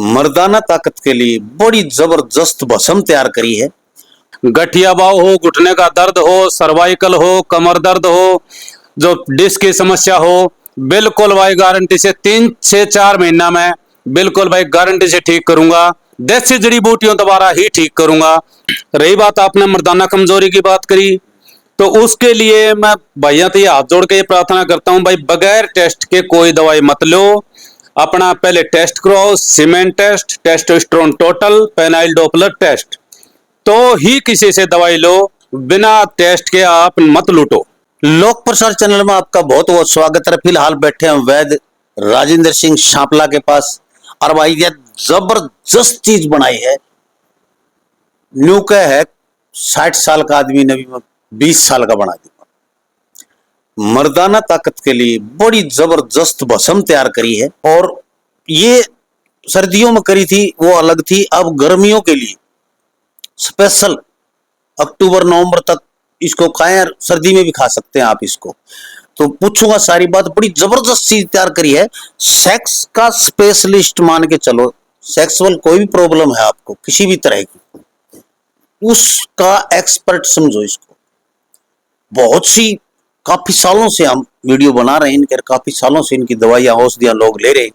मर्दाना ताकत के लिए बड़ी जबरदस्त भस्म तैयार करी है। गठिया बाव हो, घुटने का दर्द हो, सर्वाइकल हो, कमर दर्द हो, जो डिस्क की समस्या हो, बिल्कुल भाई गारंटी से 3 से 4 महीना में बिल्कुल भाई गारंटी से ठीक करूंगा। देसी जड़ी बूटियों द्वारा ही ठीक करूंगा। रही बात आपने मर्दाना कमजोरी की बात करी, तो उसके लिए मैं भैया तो ये हाथ जोड़ के ये प्रार्थना करता हूं भाई, बगैर टेस्ट के कोई दवाई मत लो। अपना पहले टेस्ट कराओ, semen test, testosterone total, penile Doppler test, तो ही किसी से दवाई लो। बिना टेस्ट के आप मत लूटो। लोक प्रसार चैनल में आपका बहुत बहुत स्वागत है। फिलहाल बैठे हैं वैद्य राजेंद्र सिंह शापला के पास, और भाई ये जबरदस्त चीज बनाई है। न्यू का है 60 साल का आदमी ने भी 20 साल का बना दिया। मर्दाना ताकत के लिए बड़ी जबरदस्त भस्म तैयार करी है, और ये सर्दियों में करी थी वो अलग थी। अब गर्मियों के लिए स्पेशल अक्टूबर नवंबर तक इसको खाएं, सर्दी में भी खा सकते हैं आप इसको। तो पूछूंगा सारी बात। बड़ी जबरदस्त चीज तैयार करी है। सेक्स का स्पेशलिस्ट मान के चलो, सेक्सुअल कोई भी प्रॉब्लम है आपको किसी भी तरह की, उसका एक्सपर्ट समझो इसको। बहुत सी काफी सालों से हम वीडियो बना रहे हैं इनके, काफी सालों से इनकी दवाइयां औषधियां लोग ले रहे,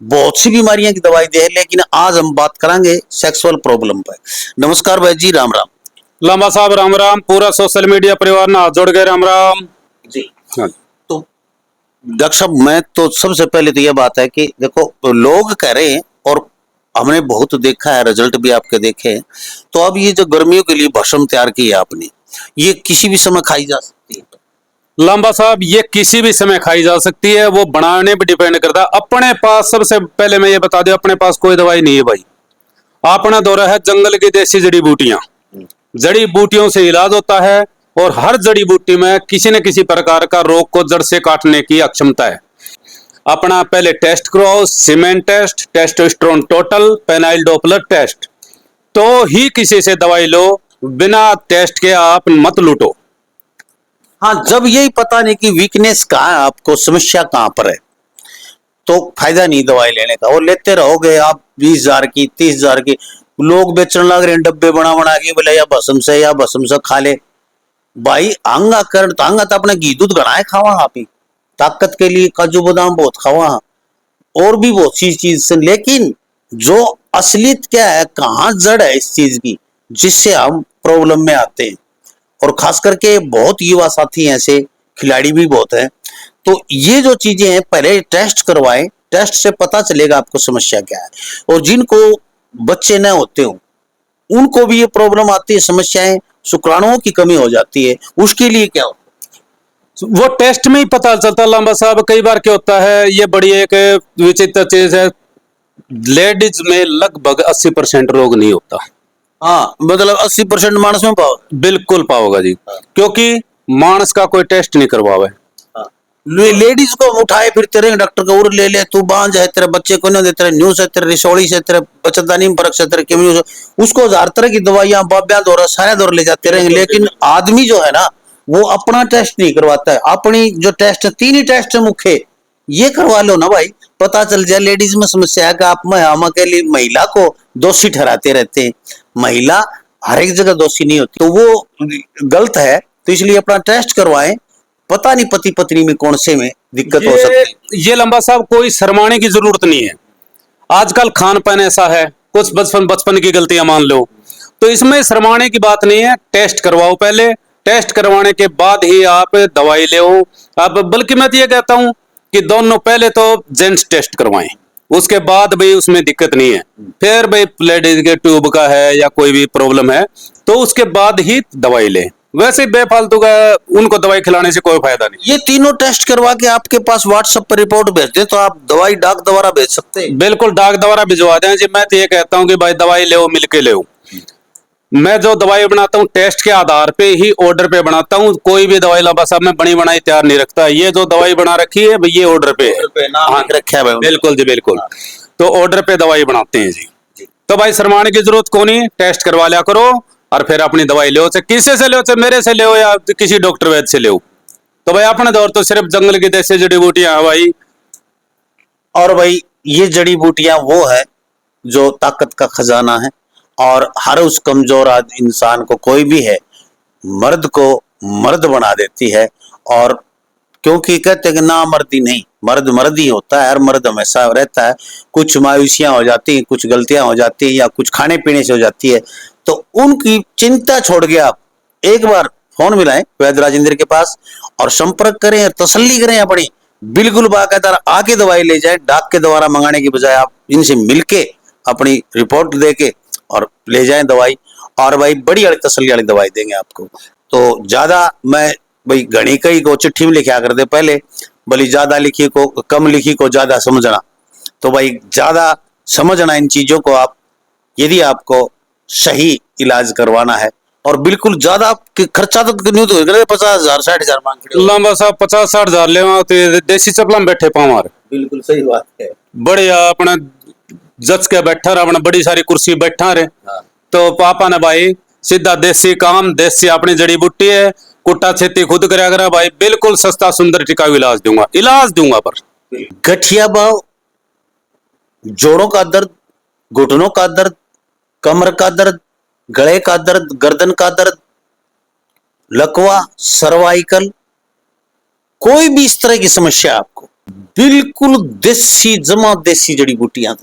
बहुत सी बीमारियों की दवाई दे, लेकिन आज हम बात करेंगे सेक्सुअल प्रॉब्लम पर। नमस्कार भाई जी, राम राम। लांबा साहब राम राम। पूरा सोशल मीडिया परिवार ना हाथ जोड़ गए राम राम जी। हाँ। तो डॉक्टर साहब, मैं तो सबसे पहले तो यह बात है कि देखो, लोग कह रहे हैं और हमने बहुत देखा है, रिजल्ट भी आपके देखे हैं। तो अब ये जो गर्मियों के लिए भस्म तैयार की है आपने, ये किसी भी समय खाई जा सकती है? लांबा साहब, ये किसी भी समय खाई जा सकती है, वो बनाने पर डिपेंड करता है। अपने पास सबसे पहले मैं ये बता दूं, अपने पास कोई दवाई नहीं है भाई। अपना दौरा है जंगल की देसी जड़ी बूटियां। जड़ी बूटियों से इलाज होता है, और हर जड़ी बूटी में किसी न किसी प्रकार का रोग को जड़ से काटने की अक्षमता है। अपना पहले टेस्ट कराओ, semen test, testosterone total, penile Doppler test, तो ही किसी से दवाई लो। बिना टेस्ट के आप मत लूटो। हाँ, जब यही पता नहीं कि वीकनेस कहाँ है, आपको समस्या कहाँ पर है, तो फायदा नहीं दवाई लेने का। और लेते रहोगे आप 20,000 की, 30,000 की। लोग बेचने लग रहे हैं डब्बे बना बना के, बोले या भस्म से खा ले। भाई आंगा कर तो आंगा तो अपने घी दूध गणाए खावा, आप ही ताकत के लिए काजू बादाम बहुत खावा, और भी बहुत सी चीज से। लेकिन जो असलियत क्या है, कहाँ जड़ है इस चीज की, जिससे हम प्रॉब्लम में आते हैं। और खास करके बहुत युवा साथी ऐसे, खिलाड़ी भी बहुत हैं। तो ये जो चीजें हैं, पहले टेस्ट करवाएं, टेस्ट से पता चलेगा आपको समस्या क्या है। और जिनको बच्चे न होते हो, उनको भी ये प्रॉब्लम आती है, समस्याएं, शुक्राणुओं की कमी हो जाती है, उसके लिए क्या हो? वो टेस्ट में ही पता चलता लांबा साहब। कई बार क्या होता है, ये बड़ी एक विचित्र चीज है, लेडीज में लगभग 80% रोग नहीं होता। हाँ, मतलब 80% मानस में पाओ, बिल्कुल पाओगा जी। क्योंकि मानस का कोई टेस्ट नहीं करवावे। लेडीज को उठाए फिरते रहे डॉक्टर को, उर ले ले तू बांझ है, तेरे बच्चे को नहीं दे, तेरे न्यूज है, तेरे रिसोड़ी से, तेरे बच्चेदानी में फर्क से, तेरे केमियो, उसको 1000 तरह की दवाइयां बाब्या दौरा सारे दौर ले जाते रहेंगे। लेकिन आदमी जो है ना, वो अपना टेस्ट नहीं करवाता है। अपनी जो टेस्ट है, 3 ही टेस्ट है मुख्य, ये करवा लो ना भाई, पता चल जाए। लेडीज में समस्या है कि आप में हम अकेली महिला को दोषी ठहराते रहते हैं। महिला हर एक जगह दोषी नहीं होती, तो वो गलत है। तो इसलिए अपना टेस्ट करवाएं, पता नहीं पति पत्नी में कौन से में दिक्कत हो सकती है। ये लंबा साहब कोई शर्माने की जरूरत नहीं है। आजकल खान पान ऐसा है, कुछ बचपन की गलतियां मान लो, तो इसमें शर्माने की बात नहीं है। टेस्ट करवाओ पहले, टेस्ट करवाने के बाद ही आप दवाई ले। अब बल्कि मैं तो ये कहता हूं कि दोनों, पहले तो जेंट्स टेस्ट करवाएं, उसके बाद भाई उसमें दिक्कत नहीं है। फिर भाई लेडीज के ट्यूब का है या कोई भी प्रॉब्लम है, तो उसके बाद ही दवाई ले। वैसे बेफालतू का उनको दवाई खिलाने से कोई फायदा नहीं। ये तीनों टेस्ट करवा के आपके पास व्हाट्सएप पर रिपोर्ट भेज दे, तो आप दवाई डाक द्वारा भेज सकते हैं। बिल्कुल डाक द्वारा भिजवा दें जी। मैं तो ये कहता हूँ कि भाई दवाई ले, मिलके ले। मैं जो दवाई बनाता हूँ टेस्ट के आधार पे ही, ऑर्डर पे बनाता हूँ। कोई भी दवाई लांबा साहब मैं बनी बनाई तैयार नहीं रखता। ये जो दवाई बना रखी है ये ऑर्डर पे है। हाँ, रखा है। बिल्कुल जी, बिल्कुल। तो ऑर्डर पे दवाई बनाते हैं जी। तो भाई शर्माने की जरूरत कौन है, टेस्ट करवा लिया करो, और फिर अपनी दवाई लो। चाहे किसी से लो, चाहे मेरे से लो या किसी डॉक्टर वैद्य से लो। तो भाई अपने दौर तो सिर्फ जंगल की देसी जड़ी बूटियां भाई। और भाई ये जड़ी बूटियां वो है जो ताकत का खजाना है, और हर उस कमजोर इंसान को, कोई भी है, मर्द को मर्द बना देती है। और क्योंकि कहते हैं कि ना मर्दी नहीं, मर्द मर्द ही होता है, हर मर्द हमेशा रहता है। कुछ मायूसियां हो जाती हैं, कुछ गलतियां हो जाती हैं, या कुछ खाने पीने से हो जाती है, तो उनकी चिंता छोड़ के आप एक बार फोन मिलाएं वैद्य राजेंद्र के पास और संपर्क करें और तसल्ली करें अपनी। बिल्कुल बाकायदा आके दवाई ले जाए, डाक के द्वारा मंगाने की बजाय आप इनसे मिलके अपनी रिपोर्ट दे के और ले जाएं दवाई, और भाई बड़ी वाली तसल्ली वाली दवाई देंगे आपको। तो ज्यादा मैं भाई घड़ी कई को चिट्ठी में लिखा कर दे पहले, भली ज्यादा लिखी को कम लिखी को ज्यादा समझना। तो भाई ज्यादा समझना इन चीजों को आप, यदि आपको सही इलाज करवाना है, और बिल्कुल ज्यादा खर्चा तो नहीं तो 50,000 60,000 मांग रहे हो। लंबा साहब 50-60 हजार ले देसी चपला में बैठे पावर। बिल्कुल सही बात है। बढ़िया अपना जच के बैठा रहा, अपना बड़ी सारी कुर्सी बैठा रहे। हाँ। तो पापा ने भाई सीधा देसी काम, देसी अपनी जड़ी बूटी है, कुट्टा छेती खुद करा करा भाई, बिल्कुल सस्ता सुंदर टिकाऊ इलाज दूंगा पर। गठिया भाव, जोड़ों का दर्द, घुटनों का दर्द, कमर का दर्द, गले का दर्द, गर्दन का दर्द, लकवा, सर्वाइकल, कोई भी इस तरह की समस्या आपको, बिल्कुल देसी जमा देसी जड़ी बूटियां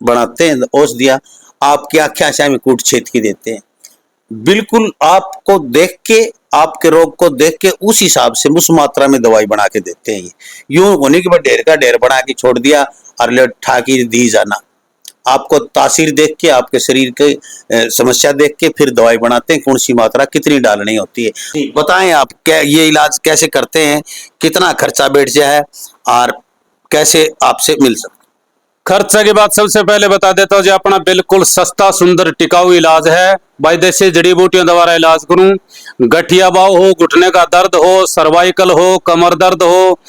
बनाते हैं, औषधियां आपकी आख्या में कूट छेद की देते हैं। बिल्कुल आपको देख के, आपके रोग को देख के उस हिसाब से उस मात्रा में दवाई बना के देते हैं। यूं होने के बाद ढेर का ढेर बना के छोड़ दिया और ले ठाकी दी जाना। आपको तासीर देख के, आपके शरीर के समस्या देख के फिर दवाई बनाते हैं, कौन सी मात्रा कितनी डालनी होती है। बताएं आप क्या ये इलाज कैसे करते हैं, कितना खर्चा बैठ जाए और कैसे आपसे मिल सकते। खर्चा की बात सबसे पहले बता देता हूँ जी, अपना बिल्कुल सस्ता सुंदर टिकाऊ इलाज है भाई। देसी जड़ी बूटियों द्वारा इलाज करूं, गठिया बाव हो, घुटने का दर्द हो, सर्वाइकल हो, कमर दर्द हो,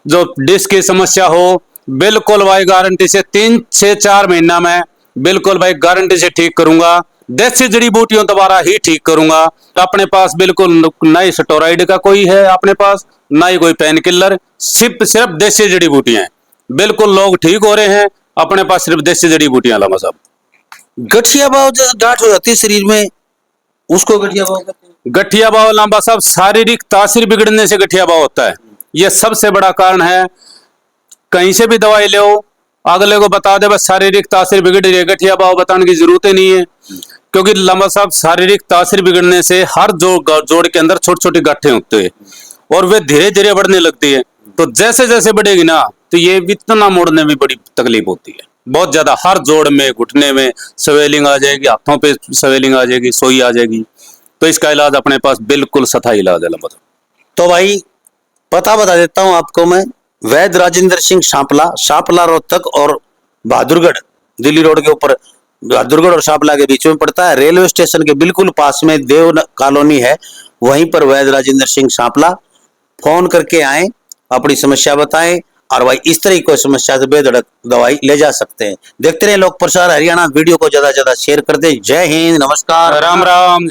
जो डिस्क की समस्या हो, बिल्कुल भाई गारंटी से 3 से 4 महीना में बिल्कुल भाई गारंटी से ठीक करूंगा। देसी जड़ी बूटियों द्वारा ही ठीक करूंगा। अपने पास बिल्कुल ना ही स्टेरॉइड का कोई है अपने पास, ना ही कोई पेन किलर, सिर्फ देसी जड़ी बूटियां हैं। बिल्कुल लोग ठीक हो रहे हैं, अपने पास सिर्फ देसी जड़ी बूटियां। लामा साहब गठिया बाव जैसे गांठ हो जाती है शरीर में, उसको गठिया बाव कहते हैं। गठिया बाव लांबा साहब शारीरिक तासीर बिगड़ने से गठिया बाव होता है, यह सबसे बड़ा कारण है। कहीं से भी दवाई लो, अगले को बता दे बस शारीरिक तासीर बिगड़ रही है, गठिया बाव बताने की जरूरत ही नहीं है। क्योंकि लांबा साहब शारीरिक तासीर बिगड़ने से हर जोड़ के अंदर छोटी छोटी गांठें होते हैं और वे धीरे धीरे बढ़ने लगती है। तो जैसे जैसे बढ़ेगी ना, तो ये इतना मोड़ने में बड़ी तकलीफ होती है, बहुत ज्यादा। हर जोड़ में, घुटने में स्वेलिंग आ जाएगी, हाथों पे स्वेलिंग आ जाएगी, सोई आ जाएगी। तो इसका इलाज अपने पास बिल्कुल सथा इलाज है लंबा। तो भाई पता बता देता हूं आपको मैं, वैद्य राजेंद्र सिंह शापला रोहतक और बहादुरगढ़ दिल्ली रोड के ऊपर, बहादुरगढ़ और शापला के बीच में पड़ता है। रेलवे स्टेशन के बिल्कुल पास में देव कॉलोनी है, वहीं पर वैद्य राजेंद्र सिंह शापला। फोन करके आए, अपनी समस्या बताएं, और भाई इस तरह की कोई समस्या से बेधड़क दवाई ले जा सकते हैं। देखते रहे लोक प्रसार हरियाणा। वीडियो को ज्यादा से ज्यादा शेयर कर दे। जय हिंद, नमस्कार, राम राम।